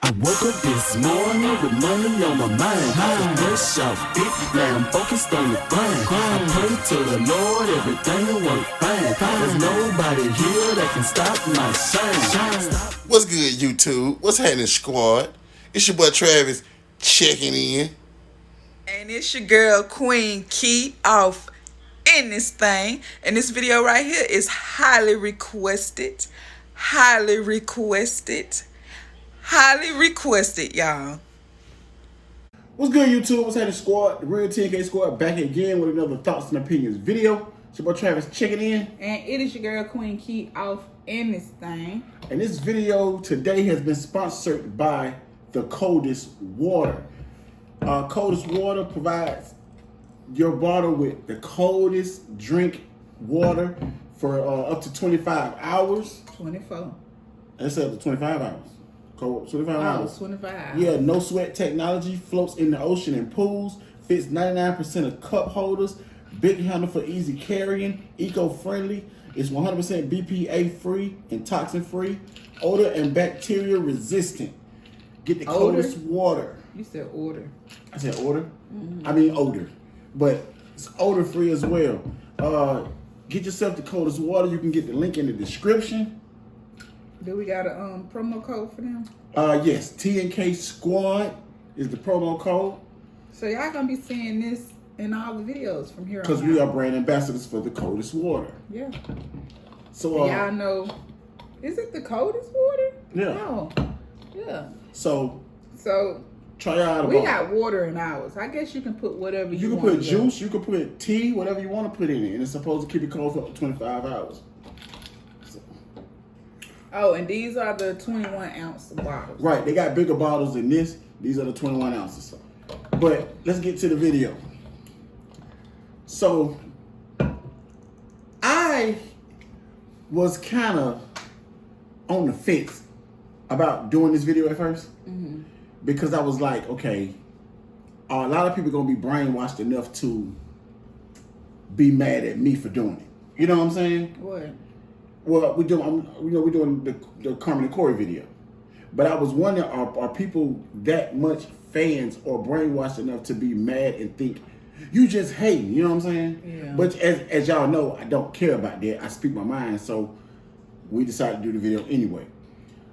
I woke up this morning with money on my mind. Fresh off it, now I'm focused on the grind. I pray to the Lord, everything will work fine. There's nobody here that can stop my shine. What's good, YouTube? What's happening, squad? It's your boy Travis checking in. And it's your girl Queen Key off in this thing. And this video right here is highly requested, y'all. What's good, YouTube? What's happening, squad? The real TNK squad back again with another thoughts and opinions video. It's your boy Travis checking in. And it is your girl Queen Key off in this thing. And this video today has been sponsored by the COLDEST water. COLDEST water provides your bottle with the coldest drink water for up to 25 hours. 24. That's up to 25 hours. Cold, 25 hours. 25. Yeah, no sweat technology, floats in the ocean and pools, fits 99% of cup holders, big handle for easy carrying, eco-friendly, it's 100% BPA free and toxin free, odor and bacteria resistant. Get the COLDEST water. You said order. I said order? I mean odor. But it's odor free as well. Get yourself the COLDEST water. You can get the link in the description. Do we got a promo code for them? Yes, tnksquad is the promo code. So y'all gonna be seeing this in all the videos from here on out. Because we are brand ambassadors for the COLDEST water. Yeah. So y'all know, is it the COLDEST water? Yeah. No. Yeah. So try out. We got water in ours. I guess you can put whatever you want. You can put juice, you can put tea, whatever you want to put in it, and it's supposed to keep it cold for up to 25 hours. So. Oh, and these are the 21-ounce bottles. Right, they got bigger bottles than this. These are the 21 ounces. But let's get to the video. So I was kind of on the fence about doing this video at first. Because I was like, okay, a lot of people gonna be brainwashed enough to be mad at me for doing it. You know what I'm saying? What? Well, we're doing the Carmen and Corey video, but I was wondering, are people that much fans or brainwashed enough to be mad and think you just hating? You know what I'm saying? Yeah. But as y'all know, I don't care about that. I speak my mind, so we decided to do the video anyway.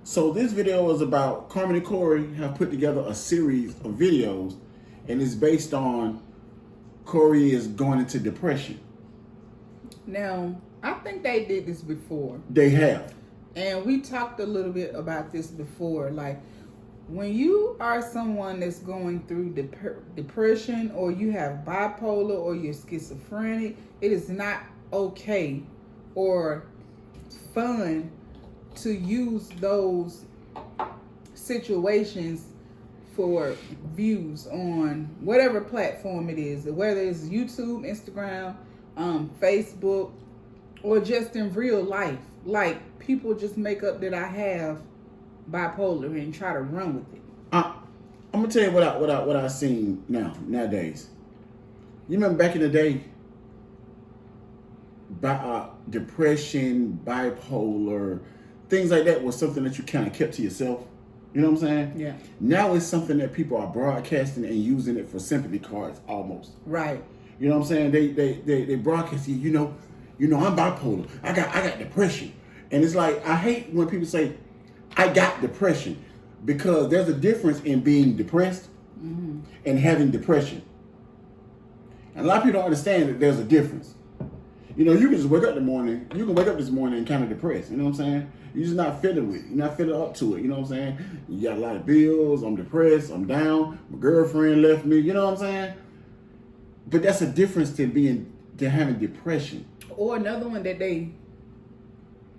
So this video is about Carmen and Corey have put together a series of videos, and it's based on Corey is going into depression. Now, I think they did this before. They have. And we talked a little bit about this before. Like, when you are someone that's going through depression, or you have bipolar, or you're schizophrenic, it is not okay or fun to use those situations for views on whatever platform it is, whether it's YouTube, Instagram, Facebook, or just in real life. Like, people just make up that I have bipolar and try to run with it. I'm gonna tell you what I've seen nowadays. You remember back in the day, depression, bipolar, things like that was something that you kind of kept to yourself. You know what I'm saying? Yeah. Now it's something that people are broadcasting and using it for sympathy cards almost. Right. You know what I'm saying? They broadcast you know I'm bipolar. I got depression. And it's like, I hate when people say I got depression, because there's a difference in being depressed and having depression. And a lot of people don't understand that there's a difference. You know, you can just wake up this morning and kind of depressed. You know what I'm saying? You're just not feeling with it. You're not feeling up to it. You know what I'm saying? You got a lot of bills. I'm depressed. I'm down. My girlfriend left me. You know what I'm saying? But that's a difference to having depression. Or another one that they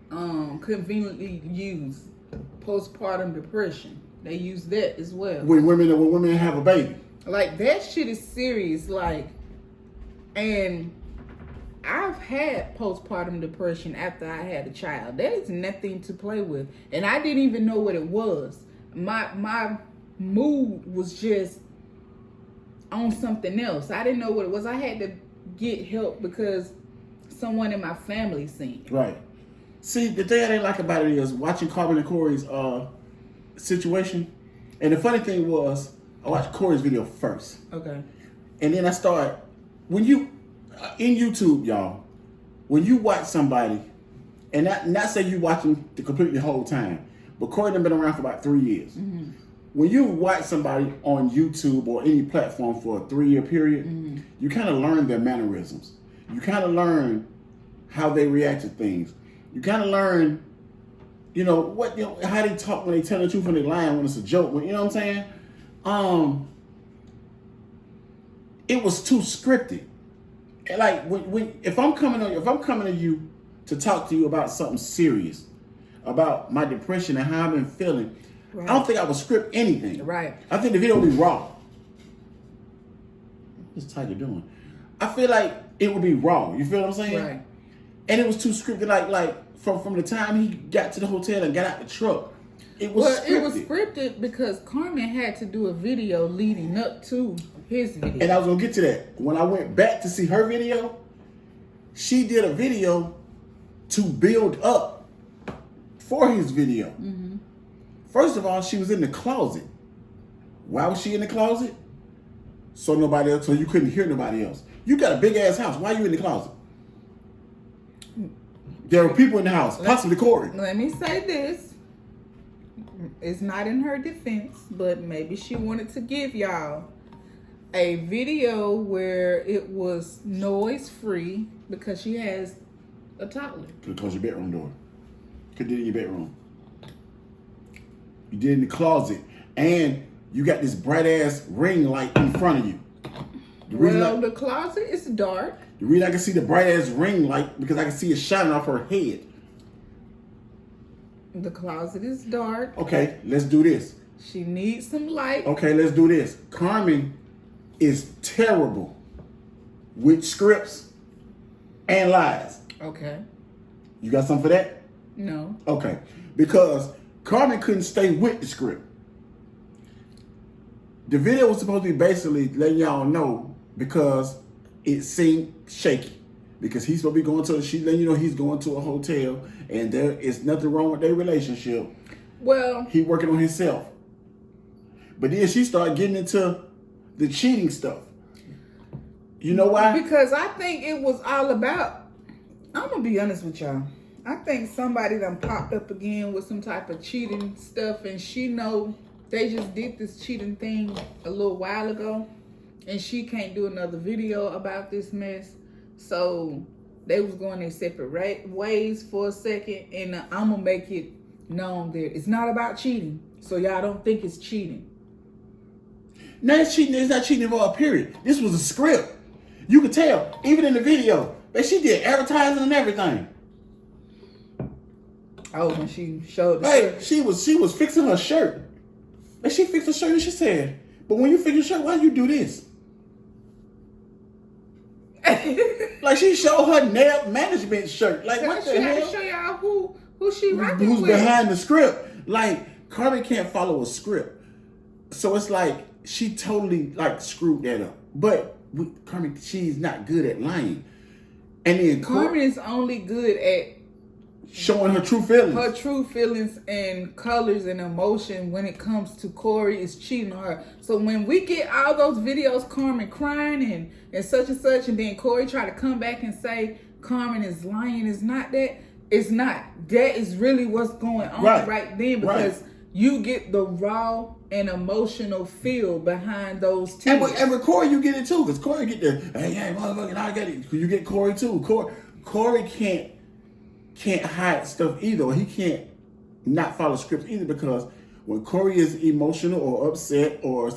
conveniently use, postpartum depression. They use that as well. When women have a baby. Like, that shit is serious. Like, and I've had postpartum depression after I had a child. That is nothing to play with. And I didn't even know what it was. My mood was just on something else. I didn't know what it was. I had to get help because someone in my family seen it. Right. See, the thing I didn't like about it is watching Carmen and Corey's situation. And the funny thing was, I watched Corey's video first. Okay. And then I started, when you, in YouTube, y'all, when you watch somebody, and not say you watching the completely whole time, but Corey done been around for about 3 years. Mm-hmm. When you watch somebody on YouTube or any platform for a 3-year period, Mm-hmm. you kind of learn their mannerisms. You kind of learn how they react to things. You kind of learn, how they talk when they tell the truth, when they lying, when it's a joke. You know what I'm saying? It was too scripted. And like if I'm coming to you to talk to you about something serious, about my depression and how I've been feeling, Right. I don't think I would script anything. Right. I think the video would be raw. What's Tiger doing? I feel like it would be raw. You feel what I'm saying? Right. And it was too scripted. Like from the time he got to the hotel and got out the truck, it was scripted. It was scripted because Carmen had to do a video leading up to his video. And I was gonna get to that. When I went back to see her video, she did a video to build up for his video. Mm-hmm. First of all, she was in the closet. Why was she in the closet? So you couldn't hear nobody else. You got a big ass house. Why are you in the closet? There were people in the house, possibly Corey. Let me say this. It's not in her defense, but maybe she wanted to give y'all a video where it was noise free because she has a toddler. Could close your bedroom door. Could do it in your bedroom. You did it in the closet. And you got this bright ass ring light in front of you. The closet is dark. The reason I can see the bright ass ring light because I can see it shining off her head. The closet is dark. Okay, let's do this. She needs some light. Okay, let's do this. Carmen is terrible with scripts and lies. Okay. You got something for that? No. Okay. Because Carmen couldn't stay with the script. The video was supposed to be basically letting y'all know because it seemed shaky. Because he's supposed to be going to, she letting you know he's going to a hotel and there is nothing wrong with their relationship. Well, He working on himself. But then she started getting into the cheating stuff. You know why? because I think it was all about, I'm going to be honest with y'all. I think somebody done popped up again with some type of cheating stuff and she know they just did this cheating thing a little while ago and she can't do another video about this mess. So they was going their separate ways for a second and I'm going to make it known that it's not about cheating. So y'all don't think it's cheating. No, it's cheating. It's not cheating for a period. This was a script. You could tell, even in the video, that she did advertising and everything. Oh, when she showed the Hey, she was fixing her shirt. And she fixed her shirt and she said, but when you fix your shirt, why you do this? Like she showed her nail management shirt. Like what the she had hell? to show y'all who she rocking Who's with. behind the script? Like Carmen can't follow a script, so it's like she totally like screwed that up. But Carmen, she's not good at lying. And then Carmen is only good at showing her true feelings. her true feelings and colors and emotion when it comes to Corey is cheating on her. So when we get all those videos, Carmen crying and such and such, and then Corey try to come back and say Carmen is lying, it's not that. It's not. That is really what's going on right then because you get the raw and emotional feel behind those tears. And with Corey, you get it too, because Corey get the hey motherfucker, I get it. You get Corey too. Corey can't hide stuff either. He can't not follow scripts either because when Corey is emotional or upset or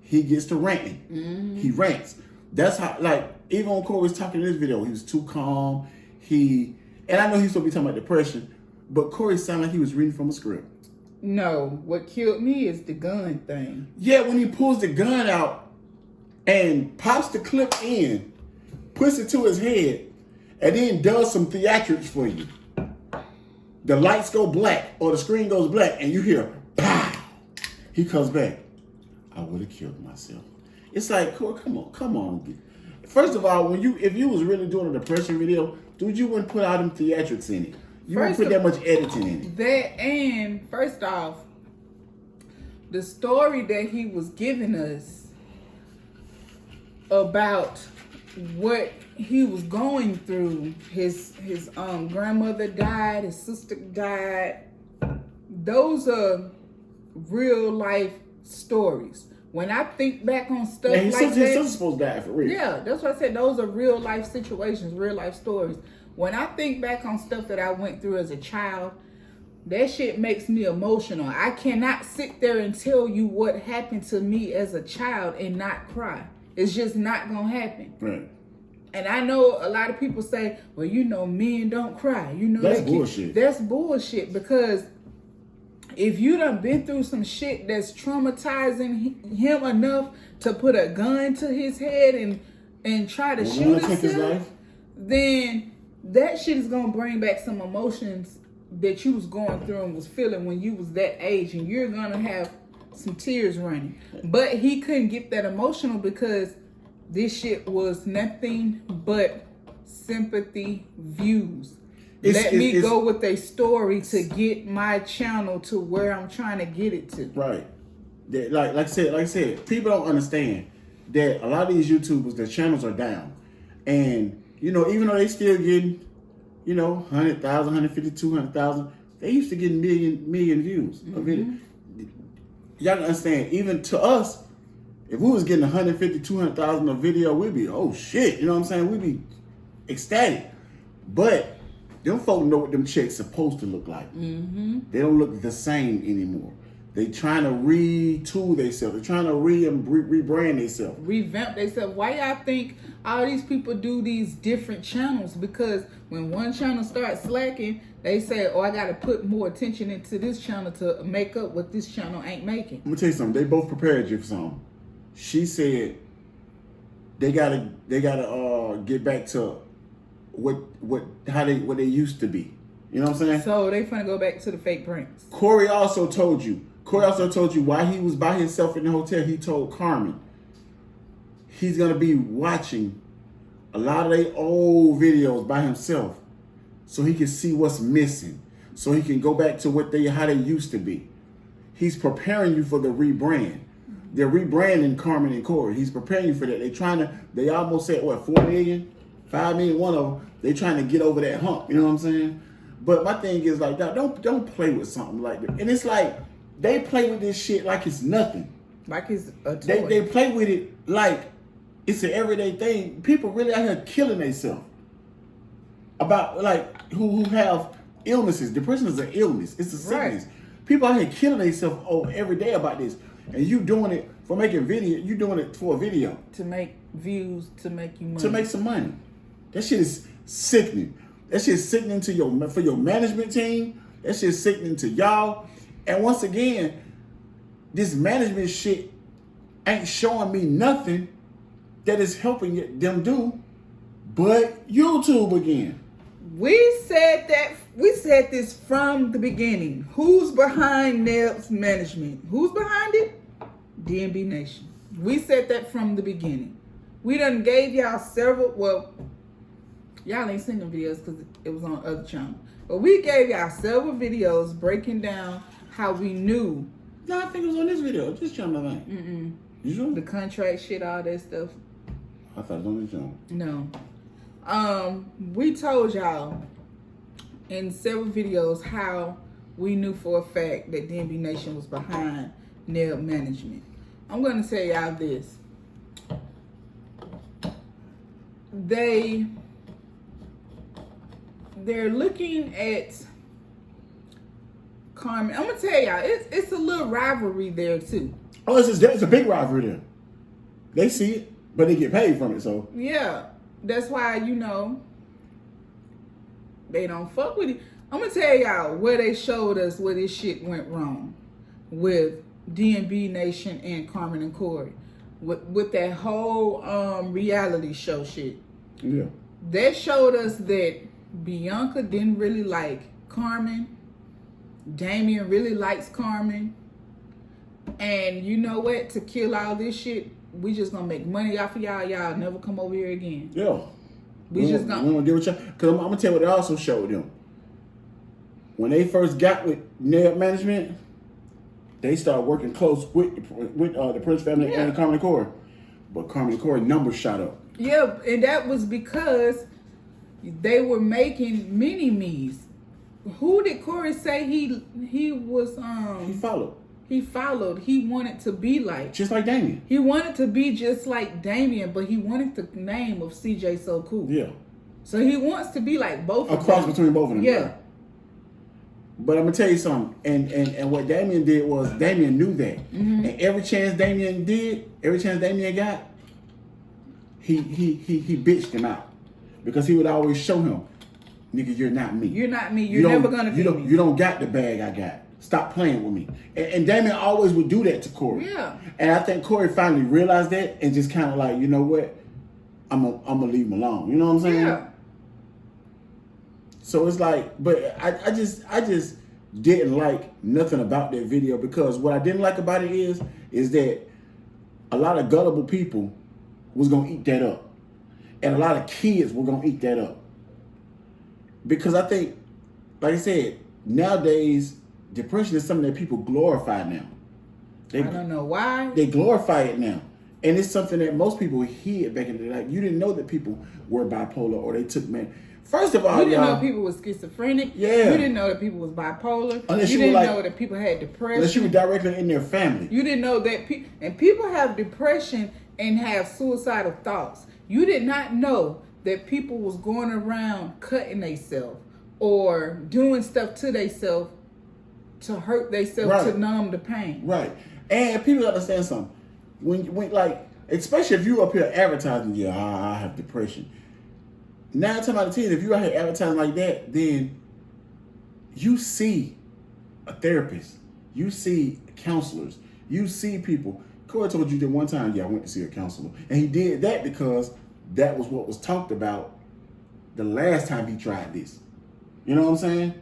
he gets to ranting. Mm-hmm. He rants. That's how, like, even when Corey was talking in this video, he was too calm. And I know he's supposed to be talking about depression, but Corey sounded like he was reading from a script. No, what killed me is the gun thing. Yeah, when he pulls the gun out and pops the clip in, puts it to his head, and then does some theatrics for you. The lights go black or the screen goes black and you hear pow. He comes back. I would have killed myself. It's like, Corey, come on. First of all, if you was really doing a depression video, dude, you wouldn't put all them theatrics in it. You wouldn't put that much editing in it. That and first off, the story that he was giving us about what he was going through, his grandmother died, his sister died. Those are real life stories. When I think back on stuff like that, his sister's supposed to die for real. yeah, that's what I said. Those are real life situations, real life stories. When I think back on stuff that I went through as a child, that shit makes me emotional. I cannot sit there and tell you what happened to me as a child and not cry. It's just not gonna happen. Right. And I know a lot of people say, well, you know, men don't cry. You know, that's bullshit. That's bullshit, because if you done been through some shit that's traumatizing him enough to put a gun to his head and try to shoot himself, then that shit is gonna bring back some emotions that you was going through and was feeling when you was that age, and you're gonna have some tears running. But he couldn't get that emotional because this shit was nothing but sympathy views. Let me go with a story to get my channel to where I'm trying to get it to. Right. Like I said, people don't understand that a lot of these YouTubers, their channels are down. And, you know, even though they still getting, you know, 100,000, 150, 200,000, they used to get million views of video. Y'all can understand, even to us, if we was getting 150, 200,000 a video, we'd be, oh shit, you know what I'm saying? We'd be ecstatic. But them folk know what them checks supposed to look like. They don't look the same anymore. They trying to retool themselves. They're trying to rebrand themselves. Revamp themselves. Why y'all think all these people do these different channels? Because when one channel starts slacking, they say, oh, I got to put more attention into this channel to make up what this channel ain't making. I'm gonna tell you something. They both prepared you for something. She said they gotta get back to what they used to be. You know what I'm saying? So they finna go back to the fake prints. Corey also told you while he was by himself in the hotel, he told Carmen he's gonna be watching a lot of their old videos by himself so he can see what's missing, so he can go back to how they used to be. He's preparing you for the rebrand. They're rebranding Carmen and Corey. He's preparing you for that. They almost said, what, 4 million? 5 million, one of them. They trying to get over that hump. You know what I'm saying? But my thing is like, don't play with something like that. And it's like, they play with this shit like it's nothing. Like it's a toy. They play with it like it's an everyday thing. People really out here killing themselves. About, like, who have illnesses. Depression is an illness. It's a sickness. Right. People out here killing themselves every day about this. And you doing it for making video. You doing it for a video. To make views, to make you money. To make some money. That shit is sickening. That shit is sickening for your management team. That shit is sickening to y'all. And once again, this management shit ain't showing me nothing that is helping them do but YouTube again. We said this from the beginning. Who's behind NEWAIR's management? Who's behind it? DNB Nation. We said that from the beginning. We done gave y'all several, well, y'all ain't seen them videos because it was on other channel. But we gave y'all several videos breaking down how we knew. No, I think it was on this video. This channel, I think. You sure? The contract shit, all that stuff. I thought it was on this channel. No. We told y'all in several videos how we knew for a fact that DNB Nation was behind NEWAIR management. I'm going to tell y'all this. They're looking at Carmen. I'm going to tell y'all, it's a little rivalry there too. Oh, it's a big rivalry there. They see it, but they get paid from it, so. Yeah. That's why, they don't fuck with it. I'm going to tell y'all where they showed us where this shit went wrong with DNB Nation and Carmen and Corey. With that whole reality show shit. Yeah. They showed us that Bianca didn't really like Carmen. Damien really likes Carmen. And you know what? To kill all this shit, we just gonna make money off of y'all. Y'all never come over here again. Yeah. We just gonna deal with y'all. Because I'm gonna tell you what they also showed them. When they first got with NEWAIR management, they started working close with the Prince family and Carmen and Corey. But Carmen and Corey numbers shot up. Yeah, and that was because they were making mini-me's. Who did Corey say he was He followed. He followed. He wanted to be like. Just like Damien. He wanted to be just like Damien, but he wanted the name of CJ So Cool. Yeah. So he wants to be like both of them. A cross between both of them. Yeah. But I'm gonna tell you something, and what Damien did was Damien knew that, and every chance Damien got, he bitched him out, because he would always show him, nigga, you're not me. You're not me. You're never gonna be me. You don't got the bag I got. Stop playing with me. And Damien always would do that to Corey. Yeah. And I think Corey finally realized that and just kind of like, you know what, I'm gonna leave him alone. You know what I'm saying? Yeah. So it's like, but I just didn't like nothing about that video, because what I didn't like about it is that a lot of gullible people was gonna eat that up, and a lot of kids were gonna eat that up, because I think, like I said, nowadays depression is something that people glorify now. I don't know why. They glorify it now. And it's something that most people hid back in the day. Like, you didn't know that people were bipolar or they took First of all, you didn't know people was schizophrenic. Yeah. You didn't know that people was bipolar. Unless you you were didn't like, know that people had depression. unless you were directly in their family. You didn't know that people have depression and have suicidal thoughts. You did not know that people was going around cutting themselves or doing stuff to themselves to hurt themselves, to numb the pain. Right. And people understand something. When like, especially if you up here advertising, I have depression. 9 times out of 10, if you out here advertising like that, then you see a therapist, you see counselors, you see people. Corey told you that one time, I went to see a counselor. And he did that because that was what was talked about the last time he tried this. You know what I'm saying?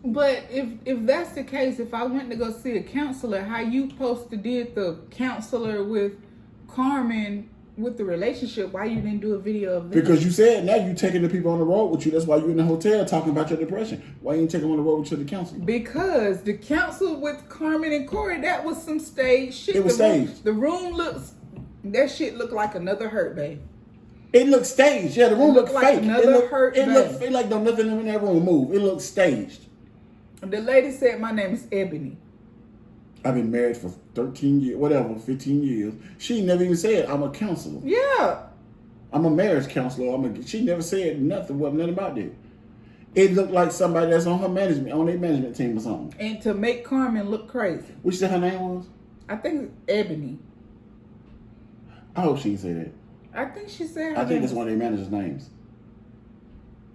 But if that's the case, if I went to go see a counselor, how you supposed to did the counselor with Carmen with the relationship, why you didn't do a video of that? Because you said now you taking the people on the road with you. That's why you in the hotel talking about your depression. Why you ain't taking them on the road with you to the counselor? Because the counsel with Carmen and Corey, that was some stage shit. It was staged. The room looks, that shit looked like another hurt babe. It looked staged. Yeah, the room looked like fake. Another hurt It babe. looked like nothing in that room moved. It looked staged. The lady said, my name is Ebony. I've been married for 13 years, whatever, 15 years. She never even said, I'm a counselor. Yeah. I'm a marriage counselor. She never said nothing, wasn't nothing about that. It looked like somebody that's on her management, on their management team or something. And to make Carmen look crazy. What you said her name was? I think it's Ebony. I hope she didn't say that. I think she said her I think name that's one of their managers' names.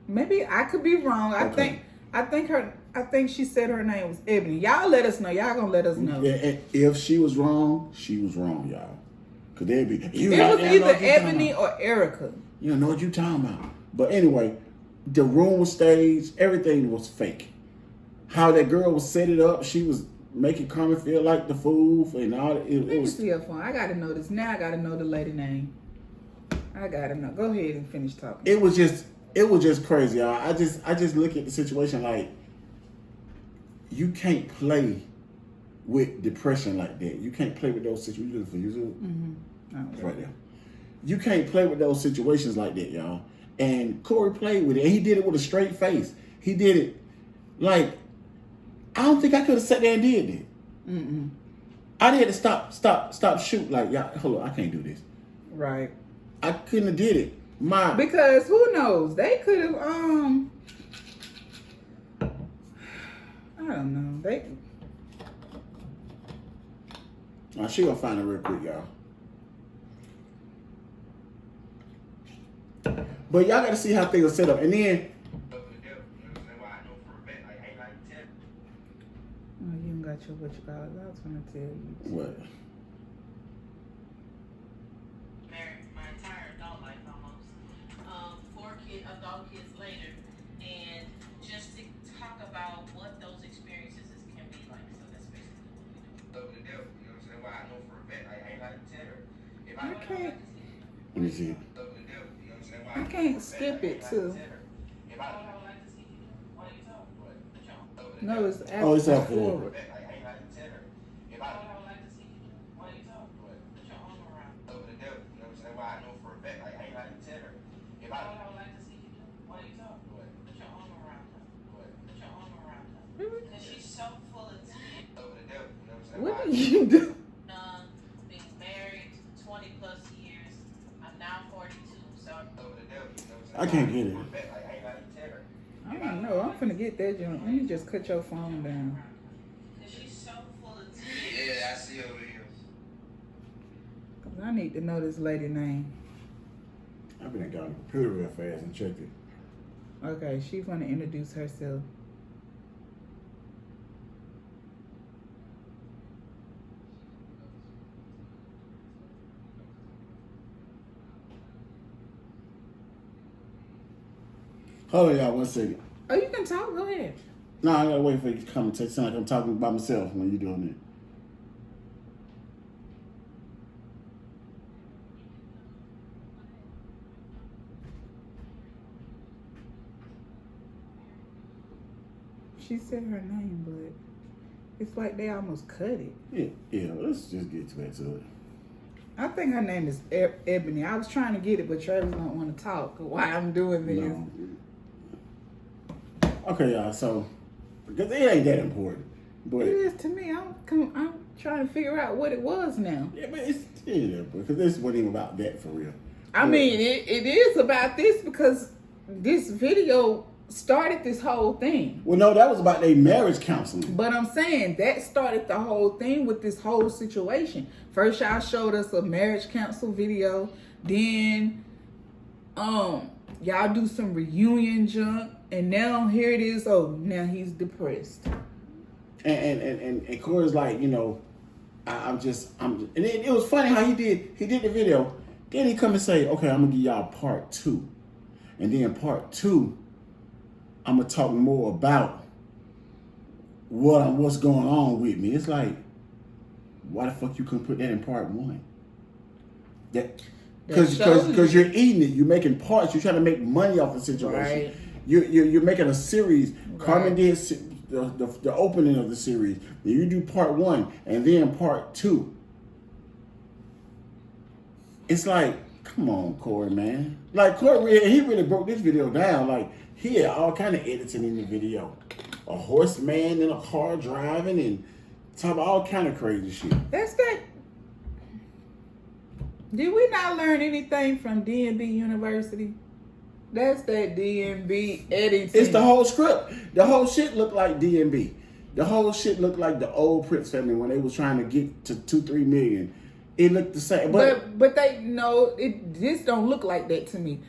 Maybe I could be wrong. Okay. I think she said her name was Ebony. Y'all let us know. Y'all gonna let us know. Yeah, and if she was wrong, y'all. Cause they'd be. It was either Ebony or Erica. You don't know what you talking about. But anyway, the room was staged. Everything was fake. How that girl was set it up, she was making Carmen feel like the fool and all. Let me see her phone. I gotta know this. Now I gotta know the lady name. I gotta know. Go ahead and finish talking. It was just crazy, y'all. I just look at the situation like, you can't play with depression like that. You can't play with those situations. You looking for YouTube? Mm-hmm. It's right there. You can't play with those situations like that, y'all. And Corey played with it, and he did it with a straight face. He did it like, I don't think I could have sat there and did that. Mm-mm. I had to stop, shoot. Like, y'all, hold on, I can't do this. Right. I couldn't have did it. Because who knows? They could have I don't know. She gonna find it real quick, y'all. But y'all gotta see how things are set up. And then Oh, you ain't got your what you call it. I was gonna tell you. what? Married my entire adult life almost. 4 adult kids later, and just to talk about what those experiences can be like. So that's basically what we do. You know what I'm saying? Why I know for a fact, like, I ain't like to tell her. If I can't. Let me see. You know what I'm saying? Why I can't know for a fact, skip it I ain't too. like to tell her. If I would like to see you. What are you talking about? No, it's after Oh, it's after that. forward. I ain't like to tell her. If I What do you do? Being married 20 plus years. I'm now 42, so I can't get it. I don't know. I'm finna get that joint. Let me just cut your phone down. cause she's so full of tea. Yeah, I see over here. Cause I need to know this lady name. I've been got on the computer real fast and checked it. Okay, she's gonna introduce herself. Hold on, y'all, 1 second. Oh, you can talk. Go ahead. No, I gotta wait for you to come and sound like I'm talking by myself when you're doing it. She said her name, but it's like they almost cut it. Yeah, let's just get back to it. I think her name is Ebony. I was trying to get it, but Travis don't want to talk while I'm doing this. No. Okay, y'all, so, because it ain't that important. But It is to me. I'm trying to figure out what it was now. yeah, but it's still because this wasn't even about that for real. I mean, it is about this because this video started this whole thing. Well, no, that was about their marriage counseling. But I'm saying that started the whole thing with this whole situation. First, y'all showed us a marriage counsel video. Then, y'all do some reunion junk, and now here it is. Oh, now he's depressed. And Corey's like, you know, I'm just, and it was funny how he did the video. Then he come and say, okay, I'm gonna give y'all part 2, and then part 2, I'm gonna talk more about what's going on with me. It's like, why the fuck you couldn't put that in part 1? Because you're eating it, you're making parts, you're trying to make money off the situation. Right. You're making a series. Right. Carmen did the opening of the series. Then you do part 1 and then part 2. It's like, come on, Corey, man. Like Corey, he really broke this video down. Like he had all kind of editing in the video. A horseman in a car driving and talk about all kind of crazy shit. That's that. Did we not learn anything from D&B University? That's that D&B editing. It's the whole script. The whole shit looked like D&B. The whole shit looked like the old Prince family when they was trying to get to 2-3 million. It looked the same. But they know this don't look like that to me.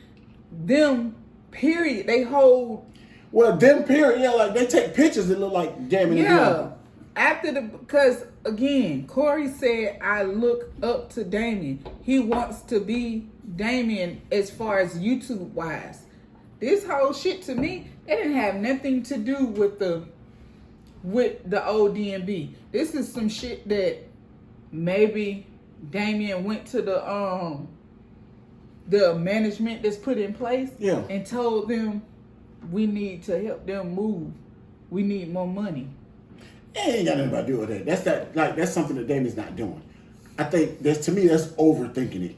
Them period. They hold. Well, them period. Yeah, like they take pictures that look like Damon and Bianca. Because again, Corey said I look up to Damien. He wants to be Damien as far as YouTube wise. This whole shit to me, it didn't have nothing to do with the old D&B. This is some shit that maybe Damien went to the management that's put in place and told them we need to help them move. We need more money. It ain't got nothing to do with that. That's something that Damien's not doing. I think to me that's overthinking it.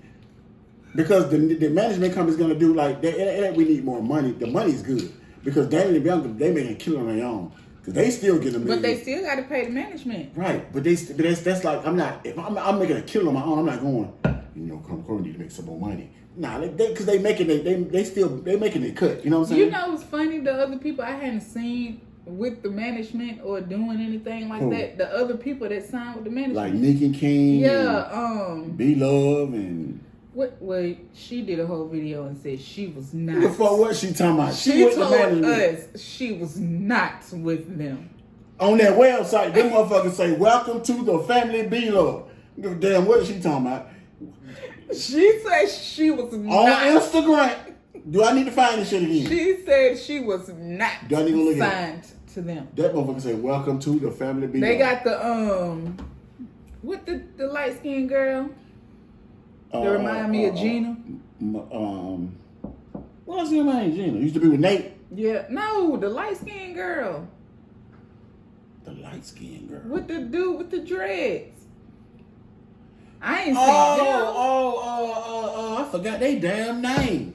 Because the management company's gonna do like we need more money. The money's good. Because Damien and Bianca, they making a killing on their own. Because they still get a million. But they still gotta pay the management. Right. But that's like I'm making a killing on my own, I'm not going, Corey need to make some more money. Nah, because they making it cut. You know what I'm saying? You know what's funny? The other people I hadn't seen with the management or doing anything like that, the other people that signed with the management, like Nicki King, B-Love, and well, she did a whole video and said she was not. Before what she talking about? She told us she was not with them. On that website, them motherfuckers say, "Welcome to the family, B-Love." Give a damn what she talking about. She said she was on not. Instagram. Do I need to find this shit again? She said she was not signed to them. That motherfucker say, "Welcome to the family, B-Love." They got the what the light skinned girl. They remind me of Gina. What's her name? Gina used to be with Nate. Yeah, no, the light skinned girl. The light skinned girl with the dude with the dreads. I ain't seen them. I forgot they damn name.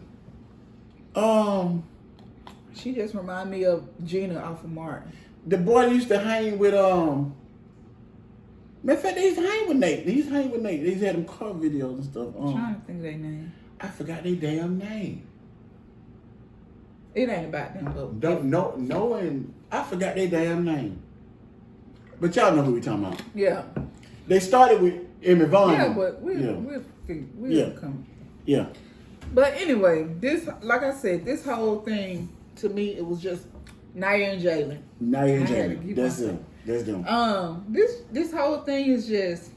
She just remind me of Gina off of Martin. The boy used to hang with Matter of fact, they used to hang with Nate. They used to have them car videos and stuff. I'm trying to think of their name. I forgot their damn name. It ain't about them, but And I forgot their damn name. But y'all know who we talking about. yeah. They started with Emmett Vaughn. Yeah, but we'll Yeah. come. Yeah. But anyway, this, like I said, this whole thing to me, it was just NEWAIR and Jalen. NEWAIR and I had to Jalen. keep That's on it. That's them. This whole thing is just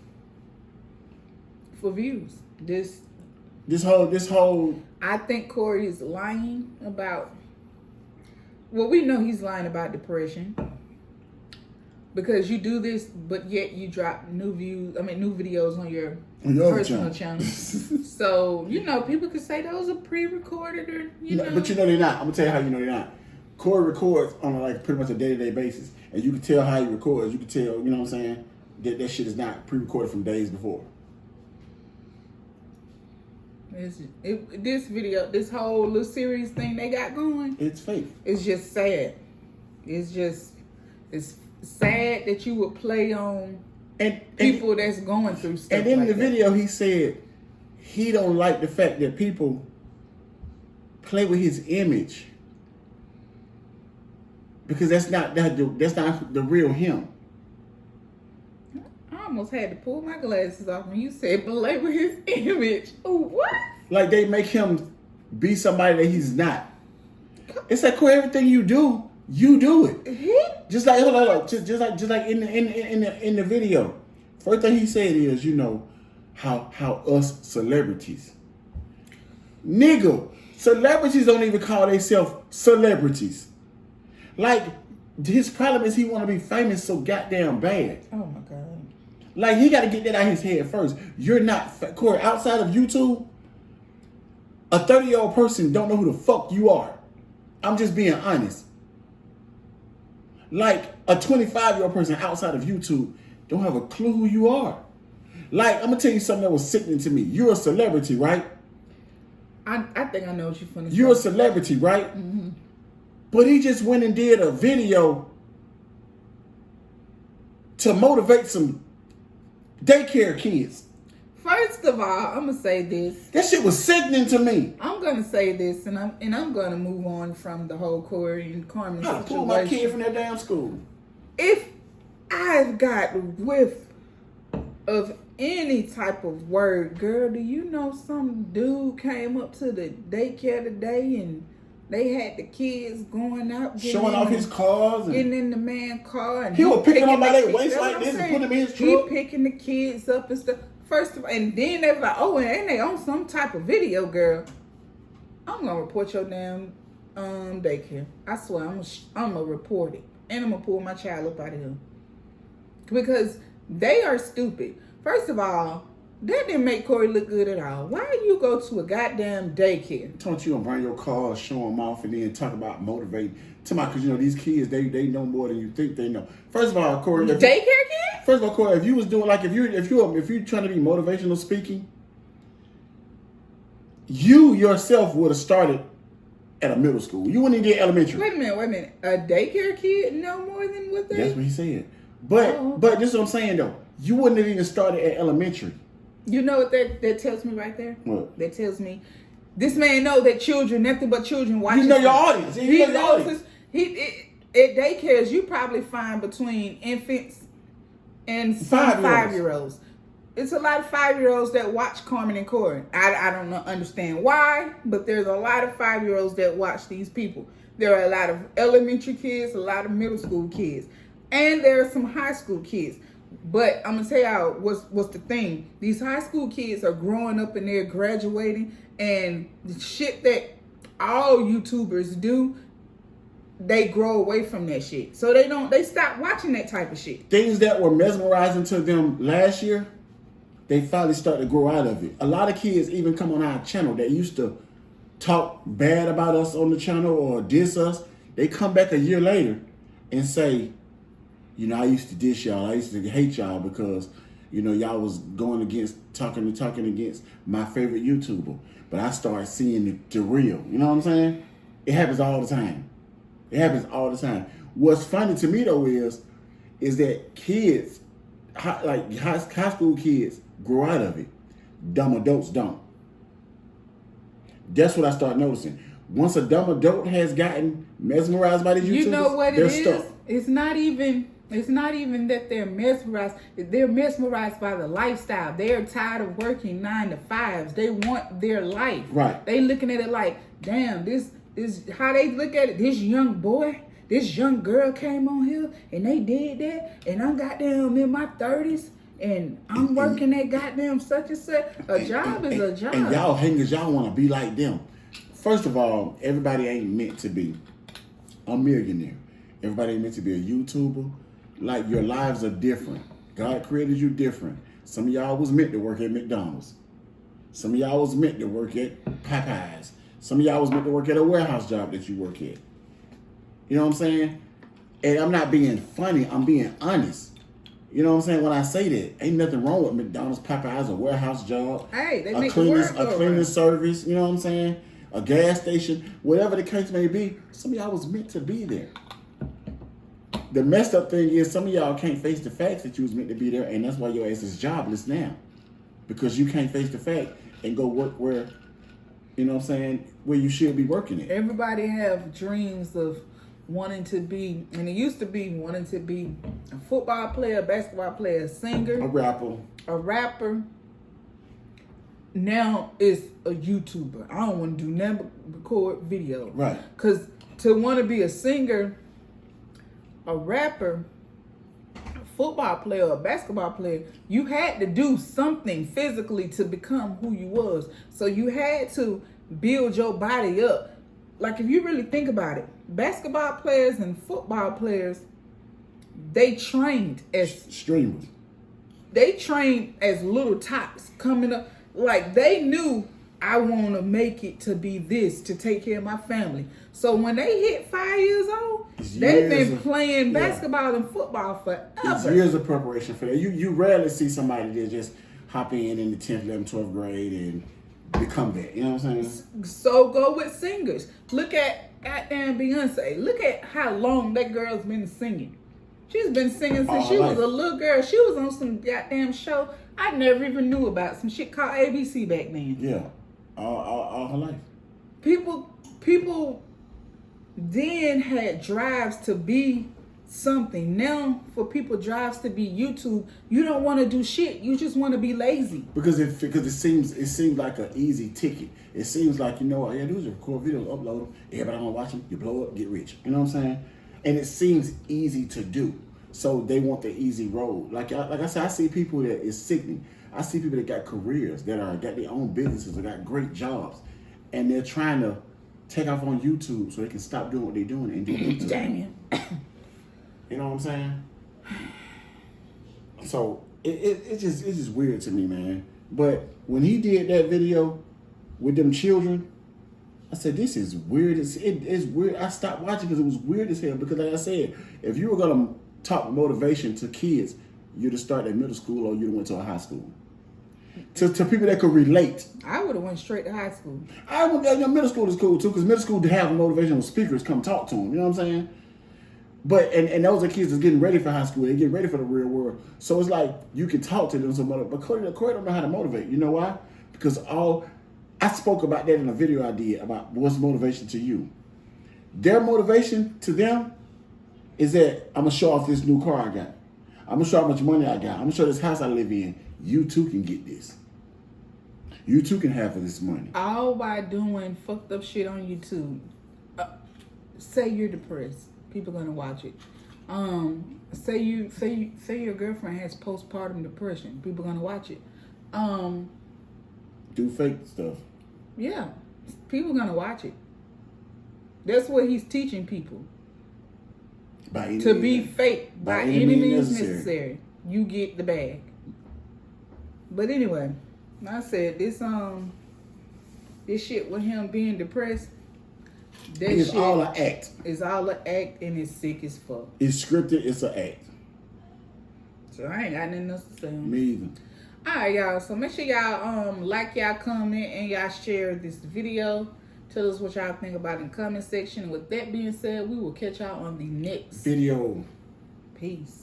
for views. This whole. I think Corey is lying about. Well, we know he's lying about depression because you do this, but yet you drop new videos on your personal channel. So people could say those are pre-recorded or you know. But they're not. I'm gonna tell you how you know they're not. Corey records on like pretty much a day-to-day basis, and you can tell how he records. You can tell, you know what I'm saying, that shit is not pre-recorded from days before. This whole little series thing they got going, it's fake. It's just sad. It's sad that you would play on people that's going through stuff. And in like the that. video, he said he don't like the fact that people play with his image because that's not the real him. I almost had to pull my glasses off when you said play with his image. Oh, what? Like they make him be somebody that he's not. It's like, Corey, everything you do it. Just like hold on, just like in the video. First thing he said is, how us celebrities, nigga, celebrities don't even call themselves celebrities. Like his problem is he want to be famous so goddamn bad. Oh my God. Like he got to get that out of his head first. You're not Corey. Outside of YouTube, a 30-year-old person don't know who the fuck you are. I'm just being honest. Like a 25-year-old person outside of YouTube don't have a clue who you are. Like, I'm gonna tell you something that was sickening to me. You're a celebrity, right? I think I know what you're finna say. You're a celebrity, right? Mm-hmm. But he just went and did a video to motivate some daycare kids. First of all, I'm gonna say this. That shit was sickening to me. I'm gonna say this, and I'm gonna move on from the whole Corey and Carmen I situation. pulled my kid from that damn school. If I've got whiff of any type of word, girl, do you know some dude came up to the daycare today and they had the kids going out, showing off his cars, and getting in the man car, and he was picking them by their kids- waist that's like what this I'm and saying. putting them in his He truck. picking the kids up and stuff. First of all, and then they were like, oh, and they on some type of video, girl. I'm gonna report your damn daycare. I swear, I'm gonna report it, and I'm gonna pull my child up out of here because they are stupid. First of all, that didn't make Corey look good at all. Why you go to a goddamn daycare? Don't you gonna bring your car, show them off, and then talk about motivating? Because these kids, they know more than you think they know. First of all, Corey, Daycare kid? First of all, Corey, if you was doing like if you're trying to be motivational speaking, you yourself would have started at a middle school. You wouldn't even get elementary. Wait a minute. A daycare kid know more than what they? That's what he said. But this is what I'm saying though. You wouldn't have even started at elementary. You know what that tells me right there? What? That tells me this man know that children, nothing but children watch. You know your audience. He You know your knows audience. at daycares you probably find between infants and some 5-year-olds. It's a lot of 5-year-olds that watch Carmen and Corey. I don't understand why, but there's a lot of 5-year-olds that watch these people. There are a lot of elementary kids, a lot of middle school kids, and there are some high school kids. But I'm gonna tell y'all what's the thing. These high school kids are growing up and they're graduating, and the shit that all YouTubers do, they grow away from that shit. So they stop watching that type of shit. Things that were mesmerizing to them last year, they finally start to grow out of it. A lot of kids even come on our channel that used to talk bad about us on the channel or diss us. They come back a year later and say, I used to diss y'all. I used to hate y'all because, y'all was going against, talking against my favorite YouTuber. But I started seeing the real. You know what I'm saying? It happens all the time. What's funny to me, though, is that kids high school kids grow out of it. Dumb adults don't. That's what I start noticing. Once a dumb adult has gotten mesmerized by these YouTubers, you know what it they're is? stuck. It's not even that they're mesmerized. They're mesmerized by the lifestyle. They're tired of working 9 to 5s. They want their life. Right. They looking at it like, damn, this how they look at it. This young boy, this young girl came on here and they did that, and I'm goddamn in my 30s. And I'm working at goddamn such and such. A job is a job. And y'all hangers, y'all want to be like them. First of all, everybody ain't meant to be a millionaire. Everybody ain't meant to be a YouTuber. Like, your lives are different. God created you different. Some of y'all was meant to work at McDonald's. Some of y'all was meant to work at Popeyes. Some of y'all was meant to work at a warehouse job that you work at. You know what I'm saying? And I'm not being funny. I'm being honest. You know what I'm saying? When I say that, ain't nothing wrong with McDonald's, Popeyes, a warehouse job. Hey, they a make cleaning service. You know what I'm saying? A gas station, whatever the case may be. Some of y'all was meant to be there. The messed up thing is some of y'all can't face the facts that you was meant to be there, and that's why your ass is jobless now, because you can't face the fact and go work where, you know what I'm saying, where you should be working at. Everybody have dreams of wanting to be, and it used to be wanting to be a football player, a basketball player, a singer, a rapper. Now it's a YouTuber. I don't want to do nothing but record video. Right. Because to want to be a singer, a rapper, a football player, a basketball player, you had to do something physically to become who you was. So you had to build your body up. Like, if you really think about it, basketball players and football players, they trained as streamers. They trained as little tots coming up. Like, they knew, I want to make it to be this, to take care of my family. So when they hit 5 years old, they've been playing basketball and football forever. It's years of preparation for that. You rarely see somebody that just hop in the 10th, 11th, 12th grade and become that. You know what I'm saying? So go with singers. Look at goddamn Beyonce. Look at how long that girl's been singing. She's been singing since she was a little girl. She was on some goddamn show I never even knew about. Some shit called ABC back then. Yeah. All her life. People then had drives to be something. Now, for people drives to be YouTube, you don't want to do shit. You just want to be lazy. Because it seems like an easy ticket. It seems like, you know what, yeah, do is record videos, upload them. Everybody want to watch them. You blow up, get rich. You know what I'm saying? And it seems easy to do. So they want the easy road. Like I said, I see people that is sickening. I see people that got careers, that got their own businesses, that got great jobs, and they're trying to take off on YouTube so they can stop doing what they're doing and do YouTube. Damn. You know what I'm saying? So it's just weird to me, man. But when he did that video with them children, I said, this is weird. It's weird. I stopped watching because it was weird as hell. Because like I said, if you were gonna talk motivation to kids, you'd have started at middle school or you'd have went to a high school. To people that could relate. I would have went straight to high school. Middle school is cool too, because middle school to have motivational speakers come talk to them. You know what I'm saying? But and those are kids that's getting ready for high school. They're getting ready for the real world. So it's like you can talk to them. But Corey don't know how to motivate. You know why? Because I spoke about that in a video I did about what's motivation to you. Their motivation to them is that I'm gonna show off this new car I got. I'm gonna show how much money I got. I'm gonna show this house I live in. You too can get this. You too can have this money. All by doing fucked up shit on YouTube. Say you're depressed. People gonna watch it. Say your girlfriend has postpartum depression. People gonna watch it. Do fake stuff. Yeah, people gonna watch it. That's what he's teaching people. To be fake by any means necessary. You get the bag. But anyway, like I said, this shit with him being depressed, it's all an act. It's all an act, and it's sick as fuck. It's scripted. It's an act. So I ain't got nothing else to say. Me either. All right, y'all. So make sure y'all like, y'all comment, and y'all share this video. Tell us what y'all think about in the comment section. And with that being said, we will catch y'all on the next video. Peace.